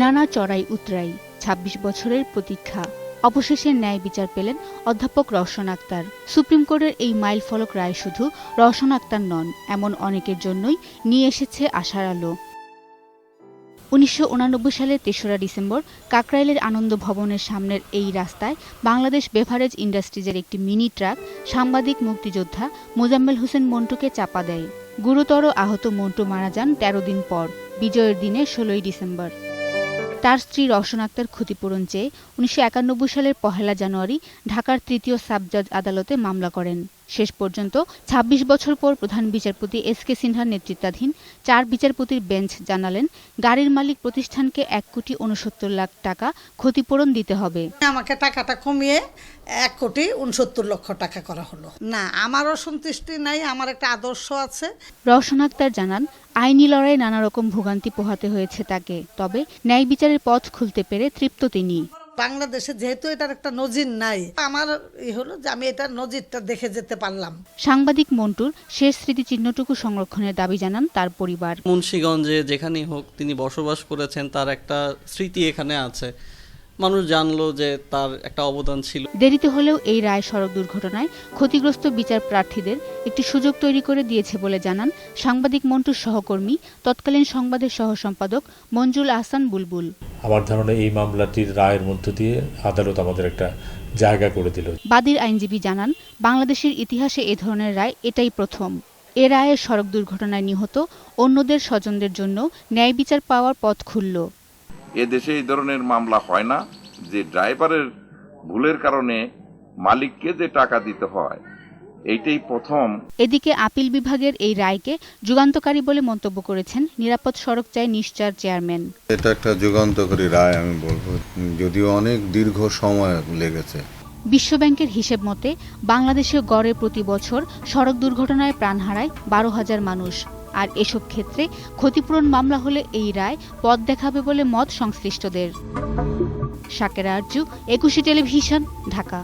নানা চড়াই উতরাই ২৬ বছরের প্রতীক্ষা, অবশেষে ন্যায় বিচার পেলেন অধ্যাপক রওশন আক্তার। সুপ্রিম কোর্টের এই মাইল ফলক রায় শুধু রওশন আক্তার নন, এমন অনেকের জন্যই নিয়ে এসেছে আশার আলো। ১৯৮৯ সালের ৩রা ডিসেম্বর কাকরাইলের আনন্দ ভবনের সামনের এই রাস্তায় বাংলাদেশ বেভারেজ ইন্ডাস্ট্রিজের একটি মিনি ট্রাক সাংবাদিক মুক্তিযোদ্ধা মোজাম্মেল হোসেন মন্টুকে চাপা দেয়। গুরুতর আহত মন্টু মারা যান ১৩ দিন পর, বিজয়ের দিনে ১৬ই ডিসেম্বর। তার স্ত্রী রওশন আক্তার ক্ষতিপূরণ চেয়ে ১৯৯১ সালের ১লা জানুয়ারি ঢাকার ৩য় সাব জজ আদালতে মামলা করেন। শেষ পর্যন্ত ২৬ বছর পর প্রধান বিচারপতি এস.কে সিনহার নেতৃত্বাধীন ৪ বিচারপতির বেঞ্চ জানালেন, গাড়ির মালিক প্রতিষ্ঠানকে ১,৬৯,০০,০০০ টাকা ক্ষতিপূরণ দিতে হবে। আমাকে টাকাটা কমিয়ে ১,৬৯,০০,০০০ টাকা করা হলো। না, আমারও সন্তুষ্টি নাই, আমার একটা আদর্শ আছে। রওশন আক্তার জানান, আইনি লড়াইয়ে নানা রকম ভোগান্তি পোহাতে হয়েছে তাকে, তবে ন্যায় বিচারের পথ খুলতে পেরে তৃপ্ত তিনি। বাংলাদেশে যেহেতু এটার একটা নজির নাই, আমার হলো যে আমি এটা নজিরটা দেখে যেতে পারলাম। সাংবাদিক মন্টুর শেষ স্মৃতিচিহ্নটুকু সংরক্ষণের দাবি জানান তার পরিবার। মুন্সিগঞ্জে যেখানেই হোক তিনি বসবাস করেছেন, তার একটা স্মৃতি এখানে আছে। মানুষ জানলো যে তার একটা অবদান ছিল। দেরিতে হলেও এই রায় সড়ক দুর্ঘটনায় ক্ষতিগ্রস্ত বিচার প্রার্থীদের একটি সুযোগ তৈরি করে দিয়েছে বলে জানান সাংবাদিক মন্টুর সহকর্মী, তৎকালীন সংবাদের সহ সম্পাদক মঞ্জুল আহসান বুলবুল। আমার ধারণা এই মামলাটির রায়ের মধ্য দিয়ে আদালত আমাদের একটা জায়গা করে দিল। বাদীর আইনজীবী জানান, বাংলাদেশের ইতিহাসে এ ধরনের রায় এটাই প্রথম। এ রায়ে সড়ক দুর্ঘটনায় নিহত অন্যদের স্বজনদের জন্য ন্যায় বিচার পাওয়ার পথ খুলল। এদেশে এই ধরনের মামলা হয় না যে ড্রাইভারের ভুলের কারণে মালিককে যে টাকা দিতে হয়, এইটাই প্রথম। এদিকে আপিল বিভাগের এই রায়কে যুগান্তকারী বলে মন্তব্য করেছেন নিরাপদ সড়ক চাই নিশ্চয়ের চেয়ারম্যান। এটা একটা যুগান্তকারী রায় আমি বলবো, যদিও অনেক দীর্ঘ সময় লেগেছে। বিশ্বব্যাংকের হিসেব মতে বাংলাদেশে গড়ে প্রতি বছর সড়ক দুর্ঘটনায় প্রাণ হারায় ১২,০০০ মানুষ। আর এসব ক্ষেত্রে ক্ষতিপূরণ মামলা হলে এই রায় পথ দেখাবে বলে মত সংশ্লিষ্টদের। শাকেরা আরজু, ২১ টেলিভিশন, ঢাকা।